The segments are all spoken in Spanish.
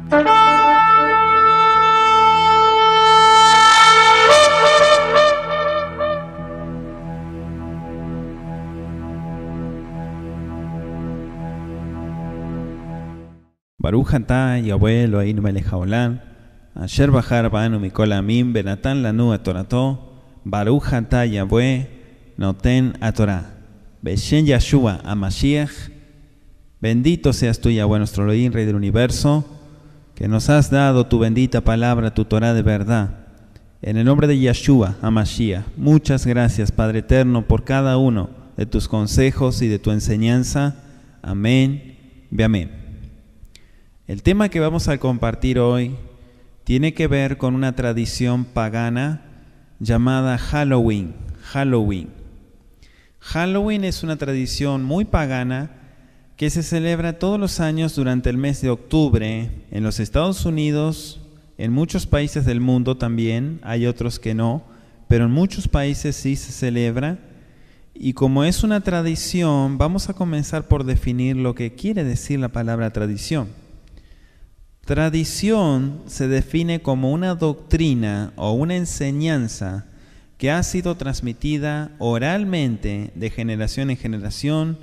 Baruch atah Yahweh Eloheinu melech haolam, asher bahar banu mikol amim benatan lanu atorato, Baruch atah Yahweh noten atorah. Beshen Yeshua HaMashiach, bendito seas tú, Yahweh, nuestro Elohim, Rey del Universo, que nos has dado tu bendita palabra, tu Torah de verdad. En el nombre de Yeshua HaMashiach, muchas gracias, Padre Eterno, por cada uno de tus consejos y de tu enseñanza. Amén y amén. El tema que vamos a compartir hoy tiene que ver con una tradición pagana llamada Halloween. Halloween es una tradición muy pagana que se celebra todos los años durante el mes de octubre en los Estados Unidos, en muchos países del mundo también, hay otros que no, pero en muchos países sí se celebra. Y como es una tradición, vamos a comenzar por definir lo que quiere decir la palabra tradición. Tradición se define como una doctrina o una enseñanza que ha sido transmitida oralmente de generación en generación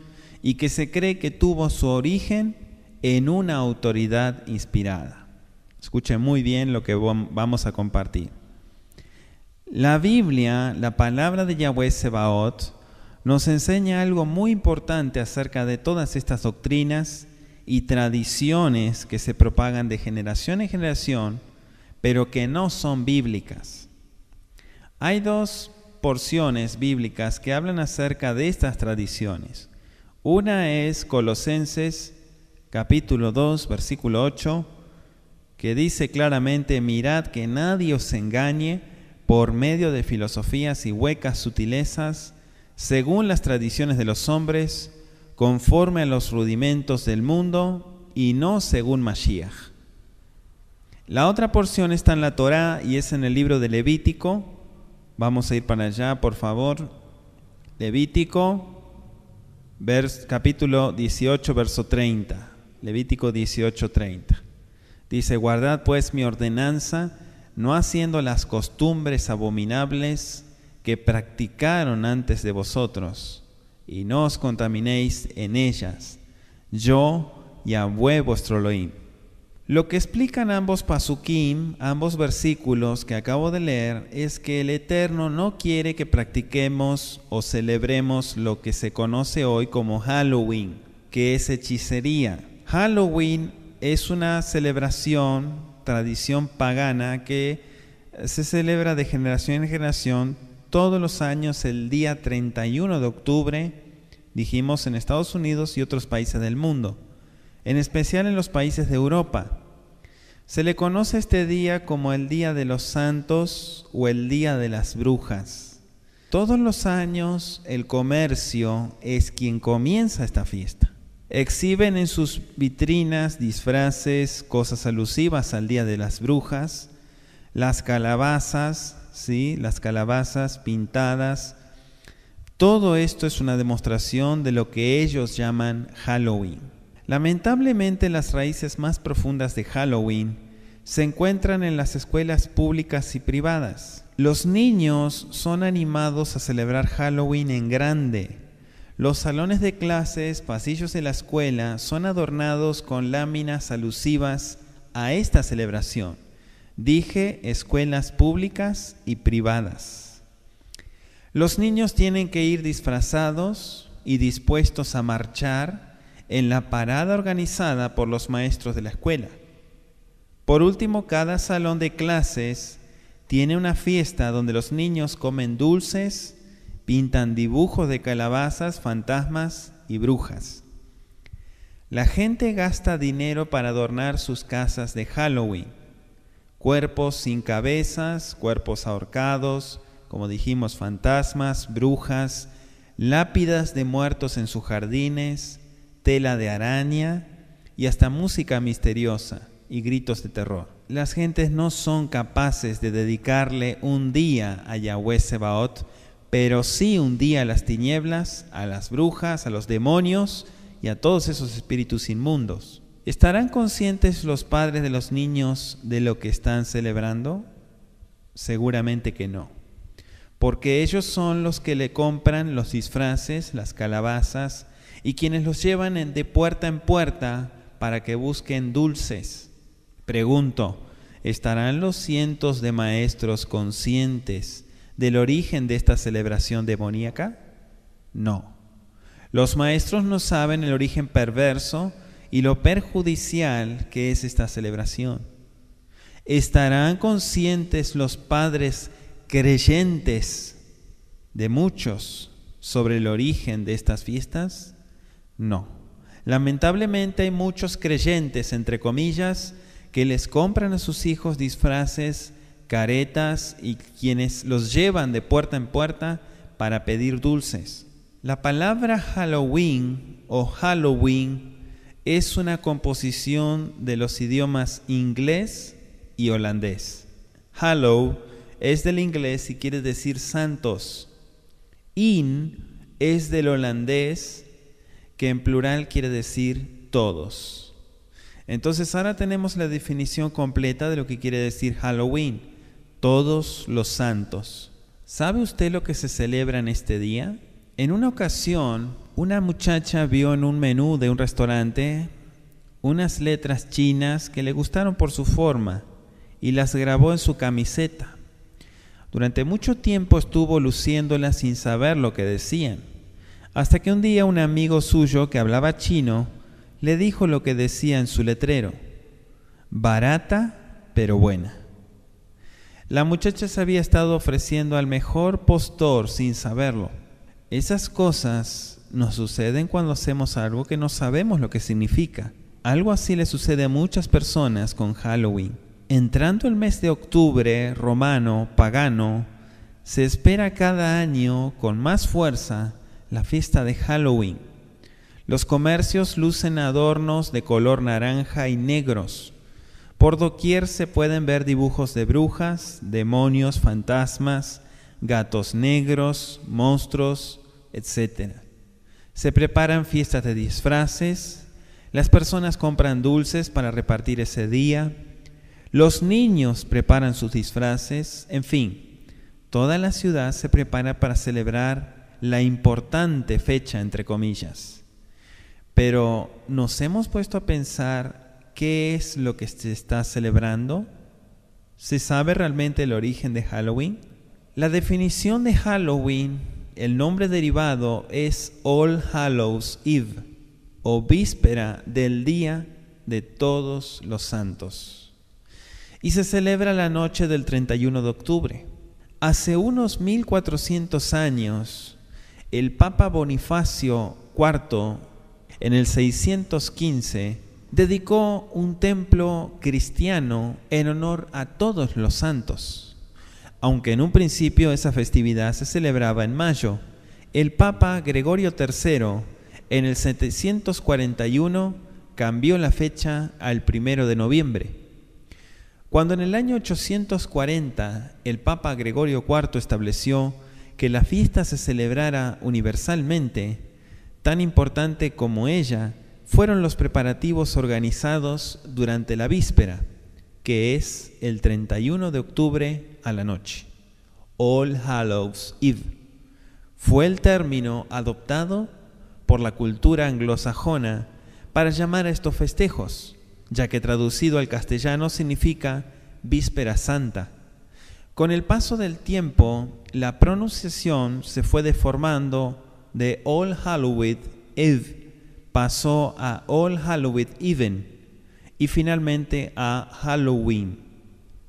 y que se cree que tuvo su origen en una autoridad inspirada. Escuchen muy bien lo que vamos a compartir. La Biblia, la palabra de Yahweh Sebaot, nos enseña algo muy importante acerca de todas estas doctrinas y tradiciones que se propagan de generación en generación, pero que no son bíblicas. Hay dos porciones bíblicas que hablan acerca de estas tradiciones. Una es Colosenses capítulo 2, versículo 8, que dice claramente: mirad que nadie os engañe por medio de filosofías y huecas sutilezas, según las tradiciones de los hombres, conforme a los rudimentos del mundo y no según Mashiach. La otra porción está en la Torá y es en el libro de Levítico. Vamos a ir para allá, por favor. Levítico, capítulo 18, verso 30. Levítico 18, 30. Dice: guardad pues mi ordenanza, no haciendo las costumbres abominables que practicaron antes de vosotros, y no os contaminéis en ellas. Yo, Yahweh vuestro Elohim. Lo que explican ambos pasukim, ambos versículos que acabo de leer, es que el Eterno no quiere que practiquemos o celebremos lo que se conoce hoy como Halloween, que es hechicería. Halloween es una celebración, tradición pagana que se celebra de generación en generación todos los años el día 31 de octubre, dijimos, en Estados Unidos y otros países del mundo, en especial en los países de Europa. Se le conoce este día como el Día de los Santos o el Día de las Brujas. Todos los años el comercio es quien comienza esta fiesta. Exhiben en sus vitrinas disfraces, cosas alusivas al Día de las Brujas, las calabazas, ¿sí? Las calabazas pintadas. Todo esto es una demostración de lo que ellos llaman Halloween. Lamentablemente, las raíces más profundas de Halloween se encuentran en las escuelas públicas y privadas. Los niños son animados a celebrar Halloween en grande. Los salones de clases, pasillos de la escuela son adornados con láminas alusivas a esta celebración. Dije escuelas públicas y privadas. Los niños tienen que ir disfrazados y dispuestos a marchar en la parada organizada por los maestros de la escuela. Por último, cada salón de clases tiene una fiesta donde los niños comen dulces, pintan dibujos de calabazas, fantasmas y brujas. La gente gasta dinero para adornar sus casas de Halloween. Cuerpos sin cabezas, cuerpos ahorcados, como dijimos, fantasmas, brujas, lápidas de muertos en sus jardines, tela de araña y hasta música misteriosa y gritos de terror. Las gentes no son capaces de dedicarle un día a Yahweh Sebaot, pero sí un día a las tinieblas, a las brujas, a los demonios y a todos esos espíritus inmundos. ¿Estarán conscientes los padres de los niños de lo que están celebrando? Seguramente que no, porque ellos son los que le compran los disfraces, las calabazas, y quienes los llevan de puerta en puerta para que busquen dulces. Pregunto, ¿estarán los cientos de maestros conscientes del origen de esta celebración demoníaca? No. Los maestros no saben el origen perverso y lo perjudicial que es esta celebración. ¿Estarán conscientes los padres creyentes de muchos sobre el origen de estas fiestas? No. Lamentablemente hay muchos creyentes, entre comillas, que les compran a sus hijos disfraces, caretas y quienes los llevan de puerta en puerta para pedir dulces. La palabra Halloween o Halloween es una composición de los idiomas inglés y holandés. Hallow es del inglés y quiere decir santos. In es del holandés, que en plural quiere decir todos. Entonces ahora tenemos la definición completa de lo que quiere decir Halloween, todos los santos. ¿Sabe usted lo que se celebra en este día? En una ocasión, una muchacha vio en un menú de un restaurante unas letras chinas que le gustaron por su forma y las grabó en su camiseta. Durante mucho tiempo estuvo luciéndolas sin saber lo que decían, hasta que un día un amigo suyo que hablaba chino le dijo lo que decía en su letrero: barata pero buena. La muchacha se había estado ofreciendo al mejor postor sin saberlo. Esas cosas nos suceden cuando hacemos algo que no sabemos lo que significa. Algo así le sucede a muchas personas con Halloween. Entrando el mes de octubre romano, pagano, se espera cada año con más fuerza la fiesta de Halloween. Los comercios lucen adornos de color naranja y negros. Por doquier se pueden ver dibujos de brujas, demonios, fantasmas, gatos negros, monstruos, etc. Se preparan fiestas de disfraces, las personas compran dulces para repartir ese día, los niños preparan sus disfraces, en fin, toda la ciudad se prepara para celebrar la importante fecha, entre comillas. Pero, ¿nos hemos puesto a pensar qué es lo que se está celebrando? ¿Se sabe realmente el origen de Halloween? La definición de Halloween, el nombre derivado es All Hallows Eve, o víspera del Día de Todos los Santos. Y se celebra la noche del 31 de octubre. Hace unos 1400 años, el Papa Bonifacio IV, en el 615, dedicó un templo cristiano en honor a todos los santos. Aunque en un principio esa festividad se celebraba en mayo, el Papa Gregorio III, en el 741, cambió la fecha al 1 de noviembre. Cuando en el año 840 el Papa Gregorio IV estableció que la fiesta se celebrara universalmente, tan importante como ella fueron los preparativos organizados durante la víspera, que es el 31 de octubre a la noche. All Hallows Eve fue el término adoptado por la cultura anglosajona para llamar a estos festejos, ya que traducido al castellano significa Víspera Santa. Con el paso del tiempo, la pronunciación se fue deformando de All Halloween Eve, pasó a All Halloween Even y finalmente a Halloween.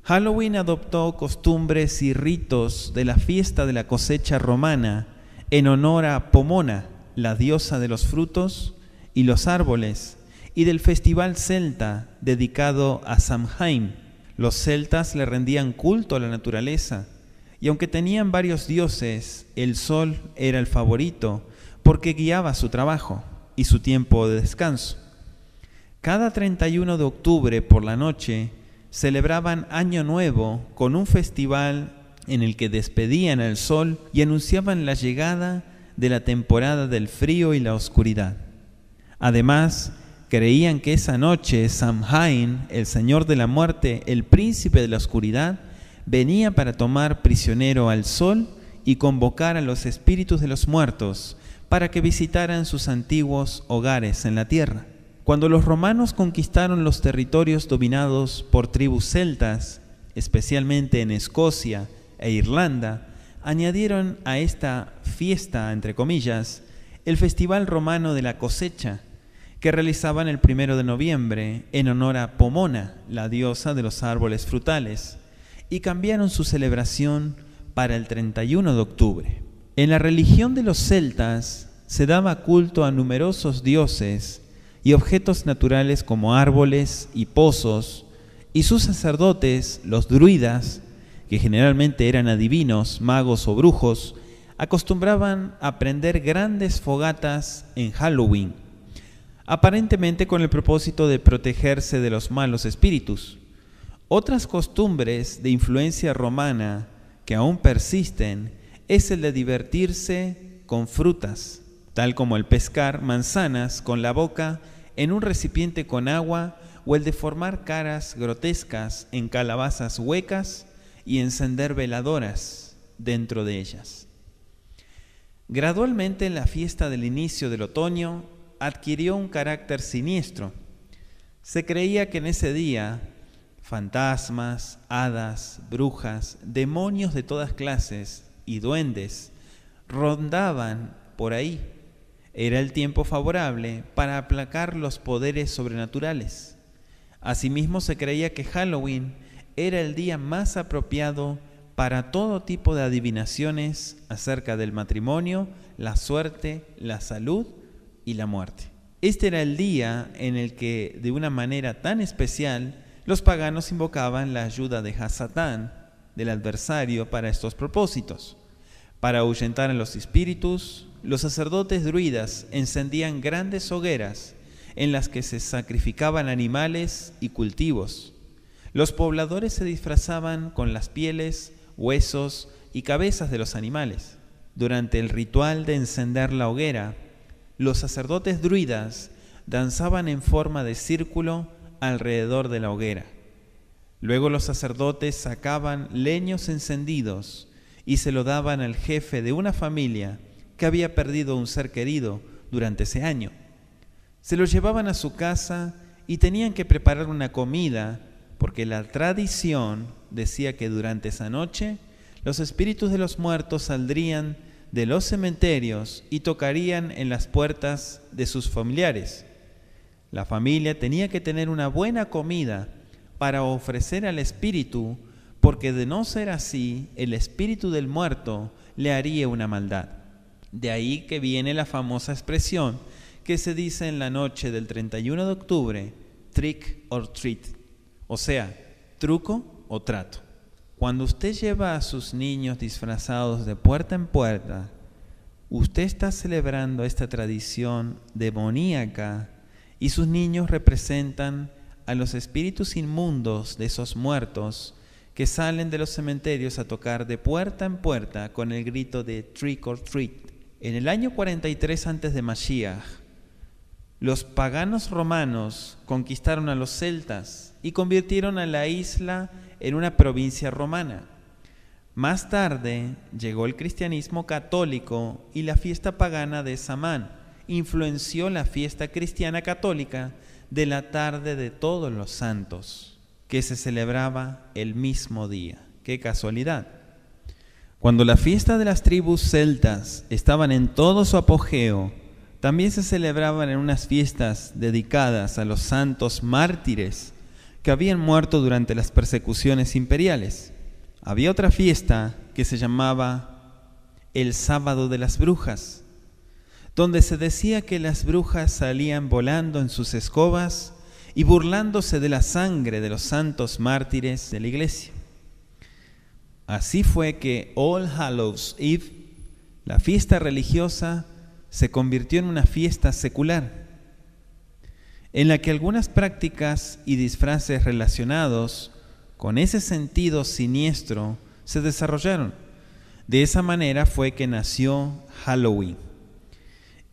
Halloween adoptó costumbres y ritos de la fiesta de la cosecha romana en honor a Pomona, la diosa de los frutos y los árboles, y del festival celta dedicado a Samhain. Los celtas le rendían culto a la naturaleza, y aunque tenían varios dioses, el sol era el favorito porque guiaba su trabajo y su tiempo de descanso. Cada 31 de octubre por la noche celebraban Año Nuevo con un festival en el que despedían al sol y anunciaban la llegada de la temporada del frío y la oscuridad. Además, Creían que esa noche Samhain, el señor de la muerte, el príncipe de la oscuridad, venía para tomar prisionero al sol y convocar a los espíritus de los muertos para que visitaran sus antiguos hogares en la tierra. Cuando los romanos conquistaron los territorios dominados por tribus celtas, especialmente en Escocia e Irlanda, añadieron a esta fiesta, entre comillas, el festival romano de la cosecha, que realizaban el 1 de noviembre en honor a Pomona, la diosa de los árboles frutales, y cambiaron su celebración para el 31 de octubre. En la religión de los celtas se daba culto a numerosos dioses y objetos naturales como árboles y pozos, y sus sacerdotes, los druidas, que generalmente eran adivinos, magos o brujos, acostumbraban a prender grandes fogatas en Halloween, aparentemente con el propósito de protegerse de los malos espíritus. Otras costumbres de influencia romana que aún persisten es el de divertirse con frutas, tal como el pescar manzanas con la boca en un recipiente con agua o el de formar caras grotescas en calabazas huecas y encender veladoras dentro de ellas. Gradualmente la fiesta del inicio del otoño adquirió un carácter siniestro. Se creía que en ese día fantasmas, hadas, brujas, demonios de todas clases y duendes rondaban por ahí. Era el tiempo favorable para aplacar los poderes sobrenaturales. Asimismo, se creía que Halloween era el día más apropiado para todo tipo de adivinaciones acerca del matrimonio, la suerte, la salud y la muerte. Este era el día en el que, de una manera tan especial, los paganos invocaban la ayuda de Hasatán, del adversario, para estos propósitos. Para ahuyentar a los espíritus, los sacerdotes druidas encendían grandes hogueras en las que se sacrificaban animales y cultivos. Los pobladores se disfrazaban con las pieles, huesos y cabezas de los animales. Durante el ritual de encender la hoguera, los sacerdotes druidas danzaban en forma de círculo alrededor de la hoguera. Luego los sacerdotes sacaban leños encendidos y se lo daban al jefe de una familia que había perdido un ser querido durante ese año. Se lo llevaban a su casa y tenían que preparar una comida, porque la tradición decía que durante esa noche los espíritus de los muertos saldrían de los cementerios y tocarían en las puertas de sus familiares. La familia tenía que tener una buena comida para ofrecer al espíritu, porque de no ser así, el espíritu del muerto le haría una maldad. De ahí que viene la famosa expresión que se dice en la noche del 31 de octubre, trick or treat, o sea, truco o trato. Cuando usted lleva a sus niños disfrazados de puerta en puerta, usted está celebrando esta tradición demoníaca y sus niños representan a los espíritus inmundos de esos muertos que salen de los cementerios a tocar de puerta en puerta con el grito de trick or treat. En el año 43 antes de Mashiach, los paganos romanos conquistaron a los celtas y convirtieron a la isla en una provincia romana. Más tarde llegó el cristianismo católico y la fiesta pagana de Samán influenció la fiesta cristiana católica de la tarde de todos los santos, que se celebraba el mismo día. ¡Qué casualidad! Cuando la fiesta de las tribus celtas estaban en todo su apogeo, también se celebraban en unas fiestas dedicadas a los santos mártires que habían muerto durante las persecuciones imperiales. Había otra fiesta que se llamaba el Sábado de las Brujas, donde se decía que las brujas salían volando en sus escobas y burlándose de la sangre de los santos mártires de la iglesia. Así fue que All Hallows Eve, la fiesta religiosa, se convirtió en una fiesta secular, en la que algunas prácticas y disfraces relacionados con ese sentido siniestro se desarrollaron. De esa manera fue que nació Halloween.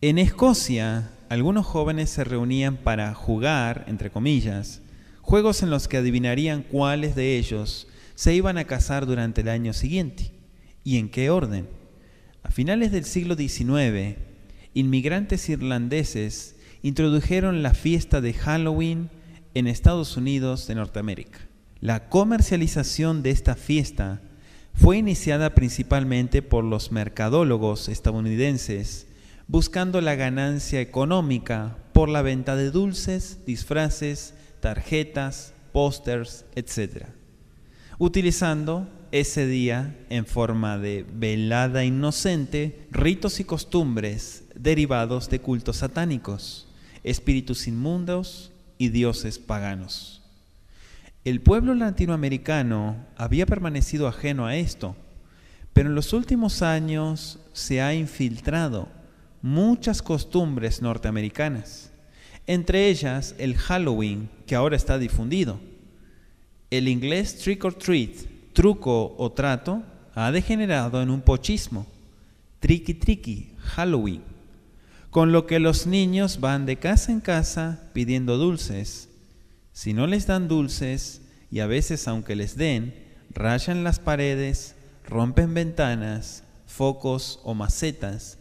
En Escocia algunos jóvenes se reunían para jugar, entre comillas, juegos en los que adivinarían cuáles de ellos se iban a casar durante el año siguiente y en qué orden. A finales del siglo XIX, inmigrantes irlandeses introdujeron la fiesta de Halloween en Estados Unidos de Norteamérica. La comercialización de esta fiesta fue iniciada principalmente por los mercadólogos estadounidenses buscando la ganancia económica por la venta de dulces, disfraces, tarjetas, pósters, etc., utilizando ese día en forma de velada inocente ritos y costumbres derivados de cultos satánicos, espíritus inmundos y dioses paganos. El pueblo latinoamericano había permanecido ajeno a esto, pero en los últimos años se ha infiltrado muchas costumbres norteamericanas, entre ellas el Halloween, que ahora está difundido. El inglés trick or treat, truco o trato, ha degenerado en un pochismo, tricky tricky, Halloween, con lo que los niños van de casa en casa pidiendo dulces. Si no les dan dulces, y a veces aunque les den, rayan las paredes, rompen ventanas, focos o macetas.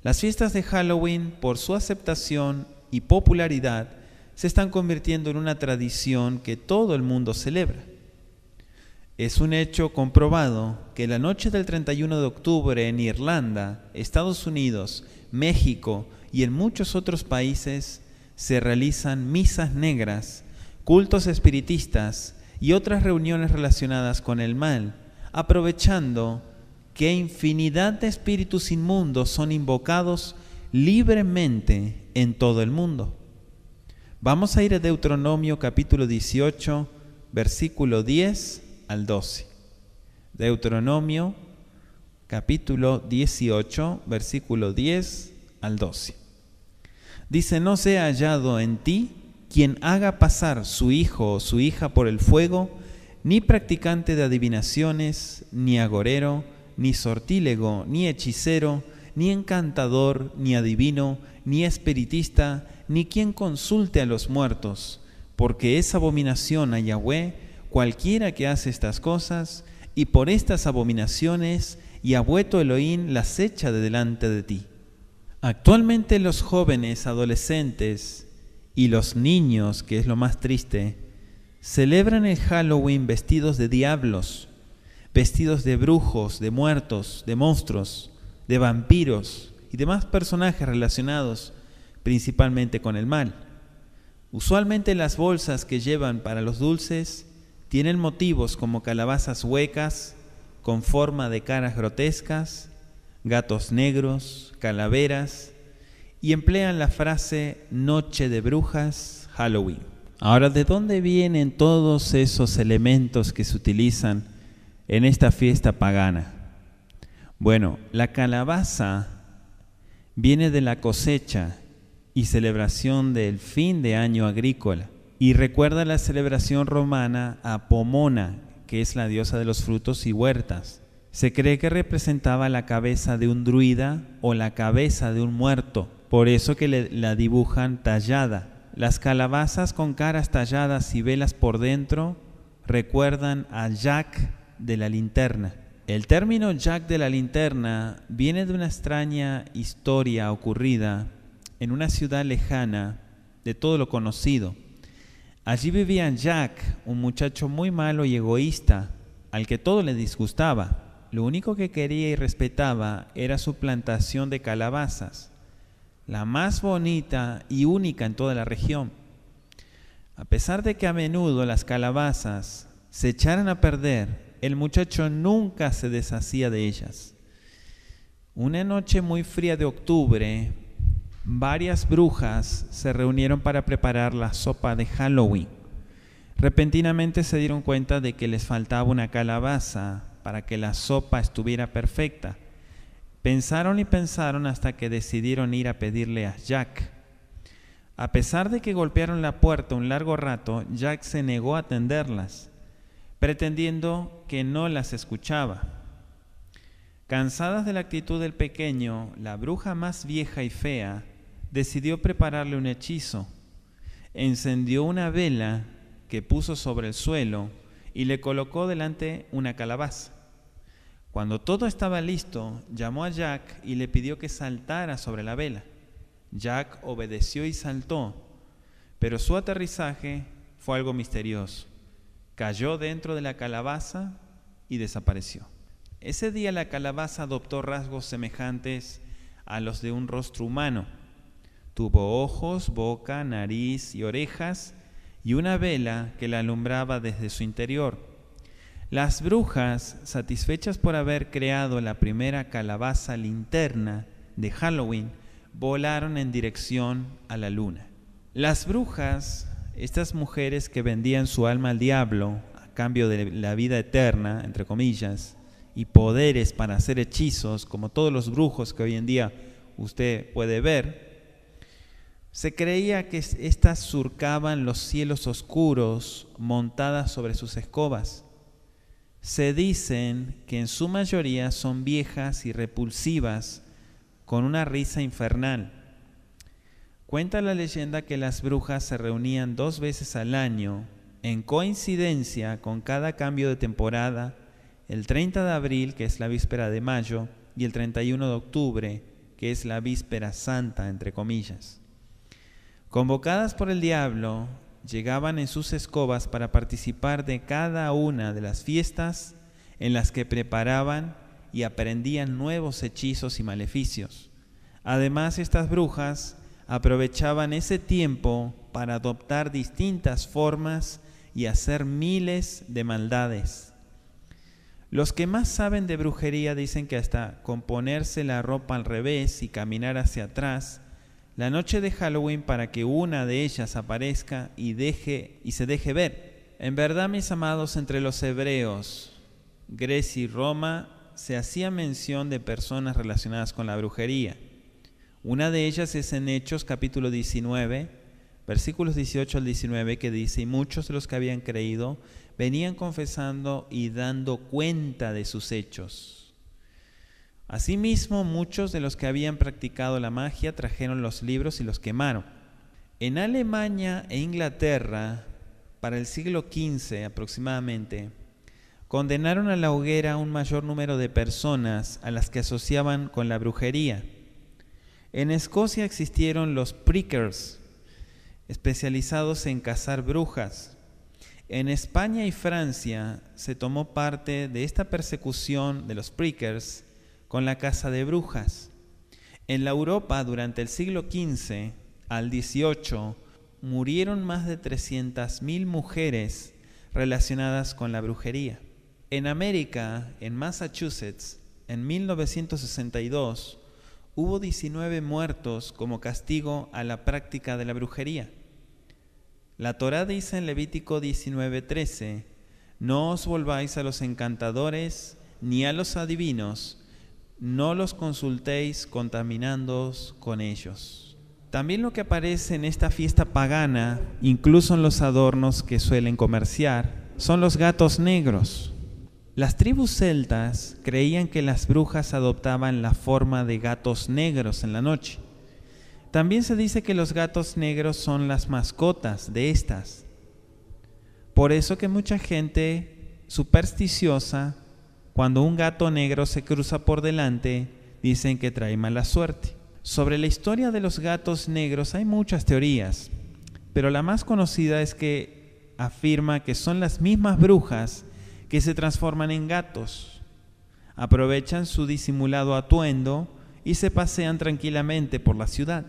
Las fiestas de Halloween, por su aceptación y popularidad, se están convirtiendo en una tradición que todo el mundo celebra. Es un hecho comprobado que la noche del 31 de octubre en Irlanda, Estados Unidos, México y en muchos otros países se realizan misas negras, cultos espiritistas y otras reuniones relacionadas con el mal, aprovechando que infinidad de espíritus inmundos son invocados libremente en todo el mundo. Vamos a ir a Deuteronomio capítulo 18, versículo 10 al 12. Deuteronomio capítulo 18, versículo 10 al 12. Dice: no sea hallado en ti quien haga pasar su hijo o su hija por el fuego, ni practicante de adivinaciones, ni agorero, ni sortílego, ni hechicero, ni encantador, ni adivino, ni espiritista, ni quien consulte a los muertos, porque es abominación a Yahweh cualquiera que hace estas cosas, y por estas abominaciones Yahweh tu Elohim las echa de delante de ti. Actualmente los jóvenes, adolescentes y los niños, que es lo más triste, celebran el Halloween vestidos de diablos, vestidos de brujos, de muertos, de monstruos, de vampiros y demás personajes relacionados principalmente con el mal. Usualmente las bolsas que llevan para los dulces tienen motivos como calabazas huecas con forma de caras grotescas, gatos negros, calaveras, y emplean la frase noche de brujas, Halloween. Ahora, ¿de dónde vienen todos esos elementos que se utilizan en esta fiesta pagana? Bueno, la calabaza viene de la cosecha y celebración del fin de año agrícola, y recuerda la celebración romana a Pomona, que es la diosa de los frutos y huertas. Se cree que representaba la cabeza de un druida o la cabeza de un muerto, por eso que la dibujan tallada. Las calabazas con caras talladas y velas por dentro recuerdan a Jack de la linterna. El término Jack de la linterna viene de una extraña historia ocurrida en una ciudad lejana de todo lo conocido. Allí vivía Jack, un muchacho muy malo y egoísta, al que todo le disgustaba. Lo único que quería y respetaba era su plantación de calabazas, la más bonita y única en toda la región. A pesar de que a menudo las calabazas se echaran a perder, el muchacho nunca se deshacía de ellas. Una noche muy fría de octubre, varias brujas se reunieron para preparar la sopa de Halloween. Repentinamente se dieron cuenta de que les faltaba una calabaza para que la sopa estuviera perfecta. Pensaron y pensaron hasta que decidieron ir a pedirle a Jack. A pesar de que golpearon la puerta un largo rato, Jack se negó a atenderlas, pretendiendo que no las escuchaba. Cansadas de la actitud del pequeño, la bruja más vieja y fea decidió prepararle un hechizo. Encendió una vela que puso sobre el suelo y le colocó delante una calabaza. Cuando todo estaba listo, llamó a Jack y le pidió que saltara sobre la vela. Jack obedeció y saltó, pero su aterrizaje fue algo misterioso. Cayó dentro de la calabaza y desapareció. Ese día la calabaza adoptó rasgos semejantes a los de un rostro humano. Tuvo ojos, boca, nariz y orejas y una vela que la alumbraba desde su interior. Las brujas, satisfechas por haber creado la primera calabaza linterna de Halloween, volaron en dirección a la luna. Las brujas, estas mujeres que vendían su alma al diablo a cambio de la vida eterna, entre comillas, y poderes para hacer hechizos, como todos los brujos que hoy en día usted puede ver, se creía que éstas surcaban los cielos oscuros montadas sobre sus escobas. Se dicen que en su mayoría son viejas y repulsivas, con una risa infernal. Cuenta la leyenda que las brujas se reunían 2 veces al año, en coincidencia con cada cambio de temporada, el 30 de abril, que es la víspera de mayo, y el 31 de octubre, que es la víspera santa, entre comillas. Convocadas por el diablo, llegaban en sus escobas para participar de cada una de las fiestas en las que preparaban y aprendían nuevos hechizos y maleficios. Además, estas brujas aprovechaban ese tiempo para adoptar distintas formas y hacer miles de maldades. Los que más saben de brujería dicen que hasta con ponerse la ropa al revés y caminar hacia atrás la noche de Halloween para que una de ellas aparezca y se deje ver. En verdad, mis amados, entre los hebreos, Grecia y Roma se hacía mención de personas relacionadas con la brujería. Una de ellas es en Hechos capítulo 19, versículos 18 al 19, que dice: y muchos de los que habían creído venían confesando y dando cuenta de sus hechos. Asimismo, muchos de los que habían practicado la magia trajeron los libros y los quemaron. En Alemania e Inglaterra, para el siglo XV aproximadamente, condenaron a la hoguera un mayor número de personas a las que asociaban con la brujería. En Escocia existieron los prickers, especializados en cazar brujas. En España y Francia se tomó parte de esta persecución de los prickers con la caza de brujas. En la Europa, durante el siglo XV al XVIII, murieron más de 300.000 mujeres relacionadas con la brujería. En América, en Massachusetts, en 1962, hubo 19 muertos como castigo a la práctica de la brujería. La Torá dice en Levítico 19:13: no os volváis a los encantadores ni a los adivinos, no los consultéis contaminándoos con ellos. También lo que aparece en esta fiesta pagana, incluso en los adornos que suelen comerciar, son los gatos negros. Las tribus celtas creían que las brujas adoptaban la forma de gatos negros en la noche. También se dice que los gatos negros son las mascotas de estas. Por eso que mucha gente supersticiosa, cuando un gato negro se cruza por delante, dicen que trae mala suerte. Sobre la historia de los gatos negros hay muchas teorías, pero la más conocida es que afirma que son las mismas brujas que se transforman en gatos, aprovechan su disimulado atuendo y se pasean tranquilamente por la ciudad.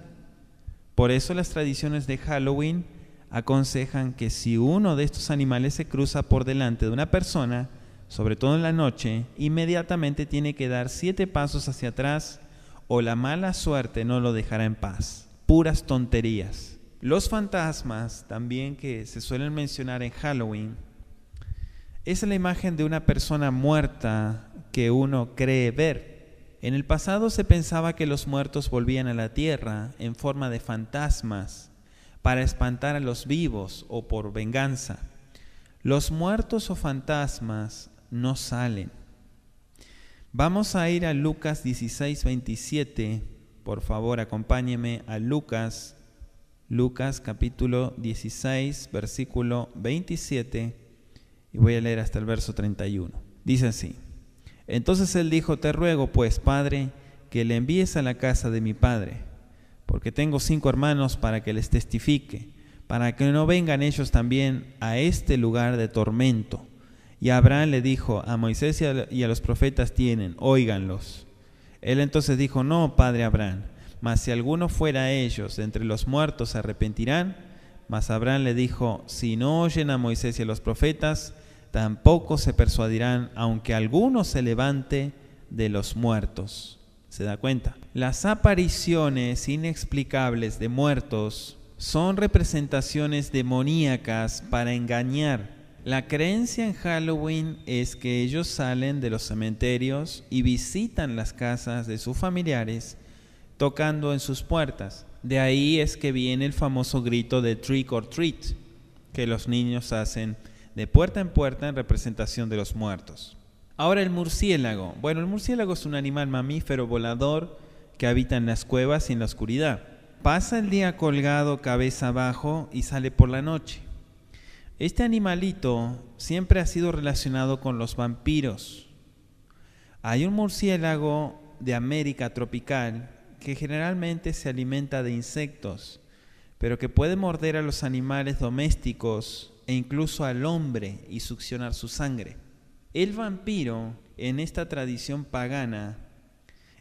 Por eso las tradiciones de Halloween aconsejan que si uno de estos animales se cruza por delante de una persona, sobre todo en la noche, inmediatamente tiene que dar 7 pasos hacia atrás o la mala suerte no lo dejará en paz. Puras tonterías. Los fantasmas, también que se suelen mencionar en Halloween, es la imagen de una persona muerta que uno cree ver. En el pasado se pensaba que los muertos volvían a la tierra en forma de fantasmas para espantar a los vivos o por venganza. Los muertos o fantasmas no salen. Vamos a ir a Lucas 16:27 por favor acompáñeme a Lucas capítulo 16, versículo 27, y voy a leer hasta el verso 31. Dice así: Entonces él dijo: Te ruego pues, Padre, que le envíes a la casa de mi padre, porque tengo 5 hermanos, para que les testifique, para que no vengan ellos también a este lugar de tormento. Y Abraham le dijo: A Moisés y a los profetas tienen, óiganlos. Él entonces dijo: No, padre Abraham, mas si alguno fuera a ellos de entre los muertos, se arrepentirán. Mas Abraham le dijo: Si no oyen a Moisés y a los profetas, tampoco se persuadirán, aunque alguno se levante de los muertos. ¿Se da cuenta? Las apariciones inexplicables de muertos son representaciones demoníacas para engañar. La creencia en Halloween es que ellos salen de los cementerios y visitan las casas de sus familiares tocando en sus puertas. De ahí es que viene el famoso grito de trick or treat, que los niños hacen de puerta en puerta en representación de los muertos. Ahora el murciélago. Bueno, el murciélago es un animal mamífero volador que habita en las cuevas y en la oscuridad. Pasa el día colgado cabeza abajo y sale por la noche. Este animalito siempre ha sido relacionado con los vampiros. Hay un murciélago de América tropical que generalmente se alimenta de insectos, pero que puede morder a los animales domésticos e incluso al hombre y succionar su sangre. El vampiro, en esta tradición pagana,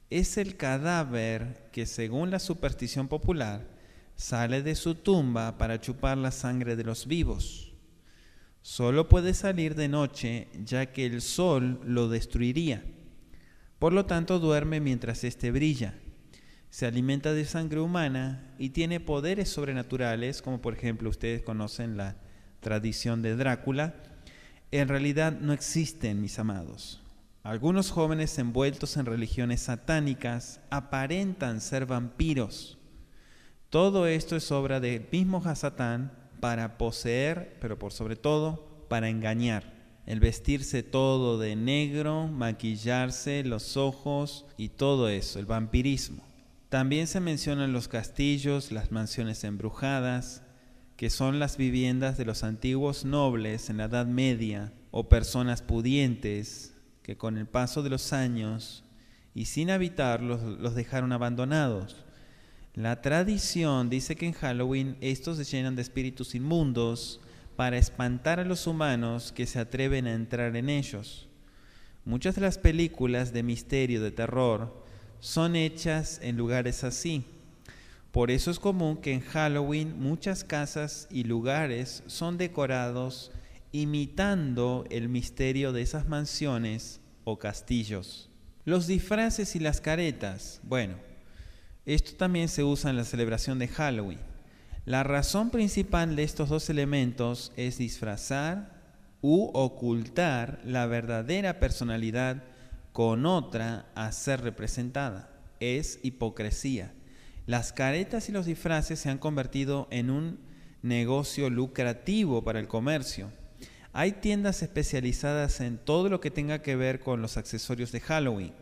es el cadáver que, según la superstición popular, sale de su tumba para chupar la sangre de los vivos. Solo puede salir de noche, ya que el sol lo destruiría. Por lo tanto, duerme mientras éste brilla. Se alimenta de sangre humana y tiene poderes sobrenaturales, como por ejemplo ustedes conocen la tradición de Drácula. En realidad no existen, mis amados. Algunos jóvenes envueltos en religiones satánicas aparentan ser vampiros. Todo esto es obra del mismo Satán para poseer, pero por sobre todo para engañar. El vestirse todo de negro, maquillarse los ojos y todo eso, el vampirismo. También se mencionan los castillos, las mansiones embrujadas, que son las viviendas de los antiguos nobles en la Edad Media o personas pudientes que con el paso de los años y sin habitarlos los dejaron abandonados. La tradición dice que en Halloween estos se llenan de espíritus inmundos para espantar a los humanos que se atreven a entrar en ellos. Muchas de las películas de misterio, de terror, son hechas en lugares así. Por eso es común que en Halloween muchas casas y lugares son decorados imitando el misterio de esas mansiones o castillos. Los disfraces y las caretas, bueno, esto también se usa en la celebración de Halloween. La razón principal de estos dos elementos es disfrazar u ocultar la verdadera personalidad con otra a ser representada. Es hipocresía. Las caretas y los disfraces se han convertido en un negocio lucrativo para el comercio. Hay tiendas especializadas en todo lo que tenga que ver con los accesorios de Halloween.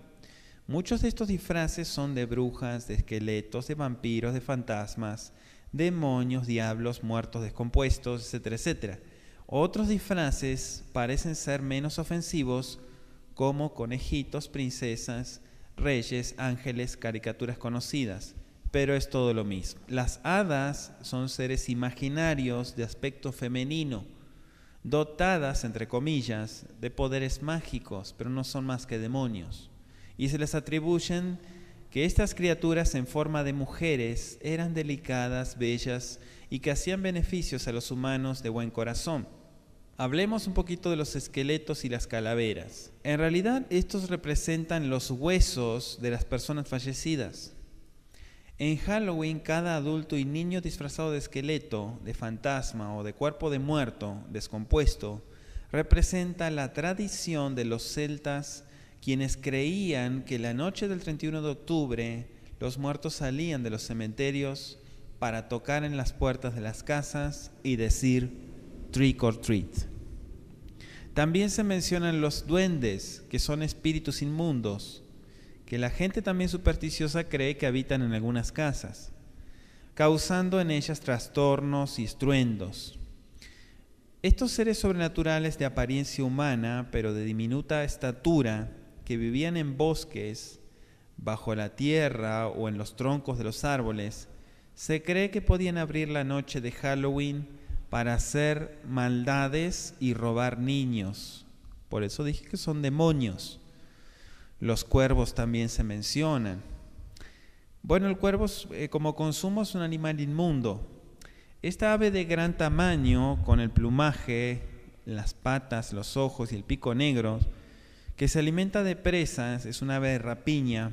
Muchos de estos disfraces son de brujas, de esqueletos, de vampiros, de fantasmas, demonios, diablos, muertos descompuestos, etcétera, etcétera. Otros disfraces parecen ser menos ofensivos, como conejitos, princesas, reyes, ángeles, caricaturas conocidas, pero es todo lo mismo. Las hadas son seres imaginarios de aspecto femenino, dotadas, entre comillas, de poderes mágicos, pero no son más que demonios. Y se les atribuyen que estas criaturas en forma de mujeres eran delicadas, bellas y que hacían beneficios a los humanos de buen corazón. Hablemos un poquito de los esqueletos y las calaveras. En realidad estos representan los huesos de las personas fallecidas. En Halloween cada adulto y niño disfrazado de esqueleto, de fantasma o de cuerpo de muerto descompuesto representa la tradición de los celtas, quienes creían que la noche del 31 de octubre los muertos salían de los cementerios para tocar en las puertas de las casas y decir trick or treat. También se mencionan los duendes, que son espíritus inmundos, que la gente también supersticiosa cree que habitan en algunas casas, causando en ellas trastornos y estruendos. Estos seres sobrenaturales de apariencia humana, pero de diminuta estatura, que vivían en bosques, bajo la tierra o en los troncos de los árboles, se cree que podían abrir la noche de Halloween para hacer maldades y robar niños. Por eso dije que son demonios. Los cuervos también se mencionan. Bueno, el cuervo como consumo es un animal inmundo. Esta ave de gran tamaño, con el plumaje, las patas, los ojos y el pico negros, que se alimenta de presas, es una ave de rapiña,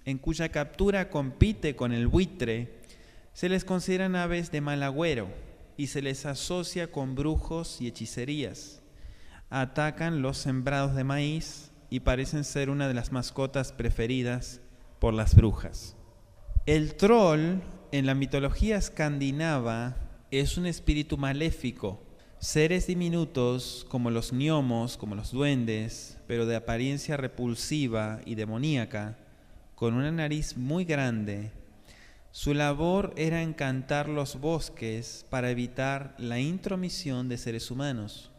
en cuya captura compite con el buitre, se les consideran aves de mal agüero y se les asocia con brujos y hechicerías. Atacan los sembrados de maíz y parecen ser una de las mascotas preferidas por las brujas. El troll, en la mitología escandinava, es un espíritu maléfico, seres diminutos como los gnomos, como los duendes, pero de apariencia repulsiva y demoníaca, con una nariz muy grande. Su labor era encantar los bosques para evitar la intromisión de seres humanos.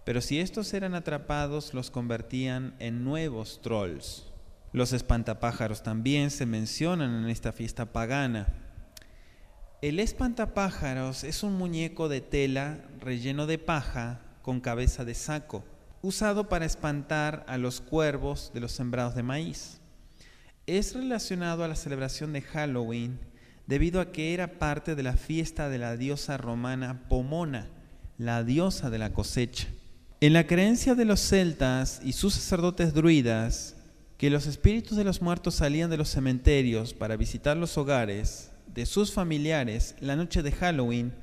Pero si estos eran atrapados, los convertían en nuevos trolls. Los espantapájaros también se mencionan en esta fiesta pagana. El espantapájaros es un muñeco de tela relleno de paja con cabeza de saco, usado para espantar a los cuervos de los sembrados de maíz. Es relacionado a la celebración de Halloween debido a que era parte de la fiesta de la diosa romana Pomona, la diosa de la cosecha. En la creencia de los celtas y sus sacerdotes druidas, que los espíritus de los muertos salían de los cementerios para visitar los hogares de sus familiares la noche de Halloween,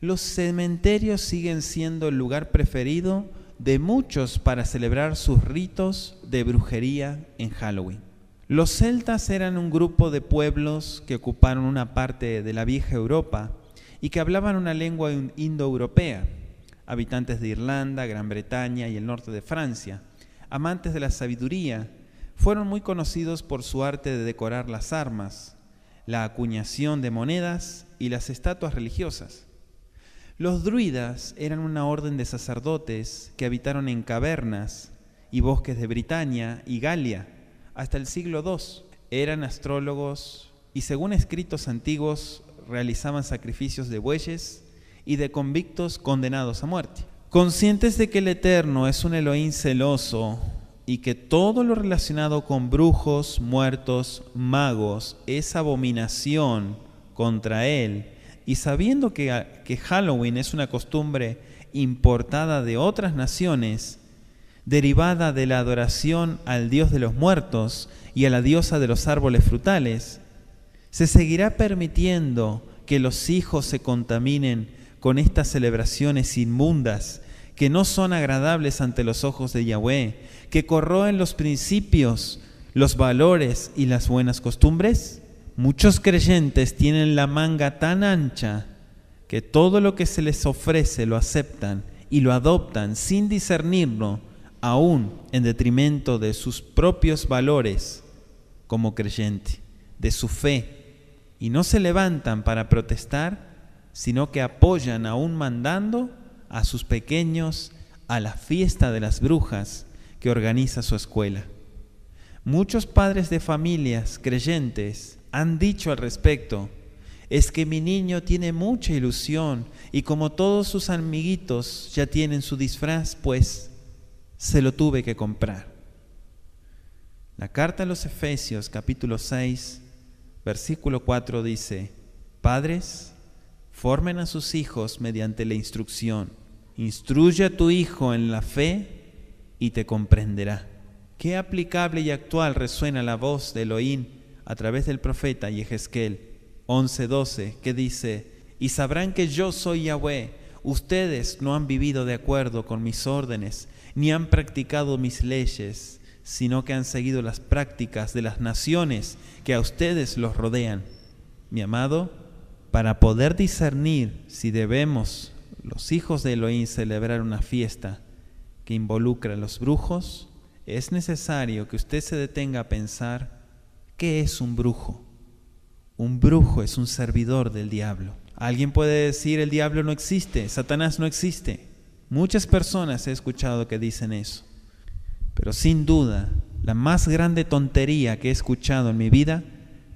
los cementerios siguen siendo el lugar preferido de muchos para celebrar sus ritos de brujería en Halloween. Los celtas eran un grupo de pueblos que ocuparon una parte de la vieja Europa y que hablaban una lengua indoeuropea, habitantes de Irlanda, Gran Bretaña y el norte de Francia, amantes de la sabiduría, fueron muy conocidos por su arte de decorar las armas, la acuñación de monedas y las estatuas religiosas. Los druidas eran una orden de sacerdotes que habitaron en cavernas y bosques de Britania y Galia hasta el siglo II. Eran astrólogos y, según escritos antiguos, realizaban sacrificios de bueyes y de convictos condenados a muerte. Conscientes de que el Eterno es un Elohim celoso y que todo lo relacionado con brujos, muertos, magos es abominación contra Él, y sabiendo que Halloween es una costumbre importada de otras naciones, derivada de la adoración al Dios de los muertos y a la diosa de los árboles frutales, se seguirá permitiendo que los hijos se contaminen con estas celebraciones inmundas que no son agradables ante los ojos de Yahweh, que corroen los principios, los valores y las buenas costumbres. Muchos creyentes tienen la manga tan ancha que todo lo que se les ofrece lo aceptan y lo adoptan sin discernirlo, aún en detrimento de sus propios valores como creyente, de su fe, y no se levantan para protestar, sino que apoyan aún mandando a sus pequeños a la fiesta de las brujas que organiza su escuela. Muchos padres de familias creyentes han dicho al respecto: es que mi niño tiene mucha ilusión y como todos sus amiguitos ya tienen su disfraz, pues se lo tuve que comprar. La carta a los Efesios, capítulo 6, versículo 4 dice: Padres, formen a sus hijos mediante la instrucción. Instruye a tu hijo en la fe y te comprenderá. Qué aplicable y actual resuena la voz de Elohim a través del profeta Yehezkel 11:12, que dice: y sabrán que yo soy Yahweh. Ustedes no han vivido de acuerdo con mis órdenes, ni han practicado mis leyes, sino que han seguido las prácticas de las naciones que a ustedes los rodean. Mi amado, para poder discernir si debemos, los hijos de Elohim, celebrar una fiesta que involucra a los brujos, es necesario que usted se detenga a pensar ¿qué es un brujo? Un brujo es un servidor del diablo. Alguien puede decir, el diablo no existe, Satanás no existe. Muchas personas he escuchado que dicen eso. Pero sin duda, la más grande tontería que he escuchado en mi vida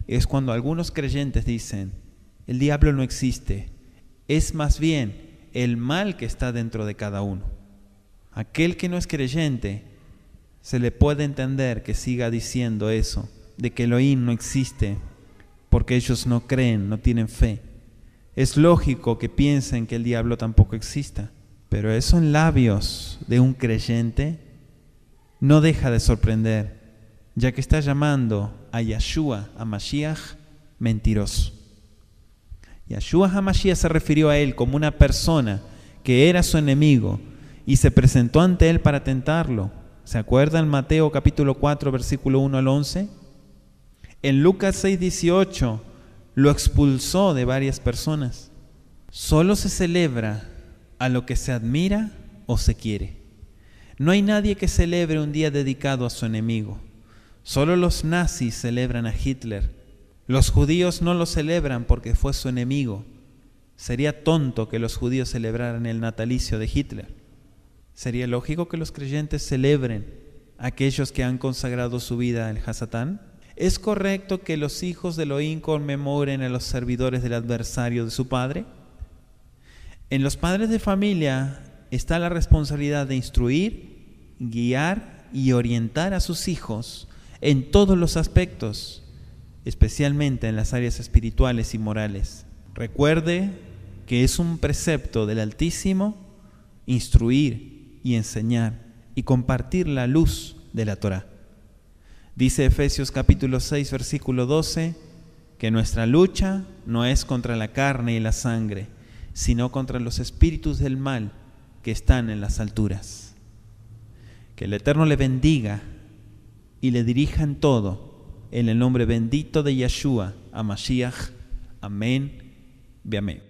es cuando algunos creyentes dicen, el diablo no existe, es más bien el mal que está dentro de cada uno. Aquel que no es creyente, se le puede entender que siga diciendo eso, de que Elohim no existe, porque ellos no creen, no tienen fe. Es lógico que piensen que el diablo tampoco exista, pero eso en labios de un creyente no deja de sorprender, ya que está llamando a Yeshua, a Mashiach, mentiroso. Yeshua HaMashiach se refirió a él como una persona que era su enemigo y se presentó ante él para tentarlo. ¿Se acuerdan Mateo capítulo 4, versículo 1 al 11? En Lucas 6:18 lo expulsó de varias personas. Solo se celebra a lo que se admira o se quiere. No hay nadie que celebre un día dedicado a su enemigo. Solo los nazis celebran a Hitler. Los judíos no lo celebran porque fue su enemigo. Sería tonto que los judíos celebraran el natalicio de Hitler. ¿Sería lógico que los creyentes celebren a aquellos que han consagrado su vida al Hasatán? ¿Es correcto que los hijos de Elohim conmemoren a los servidores del adversario de su padre? En los padres de familia está la responsabilidad de instruir, guiar y orientar a sus hijos en todos los aspectos, especialmente en las áreas espirituales y morales. Recuerde que es un precepto del Altísimo instruir y enseñar y compartir la luz de la Torá. Dice Efesios capítulo 6, versículo 12, que nuestra lucha no es contra la carne y la sangre, sino contra los espíritus del mal que están en las alturas. Que el Eterno le bendiga y le dirija en todo, en el nombre bendito de Yeshua, HaMashiach. Amén. Amén.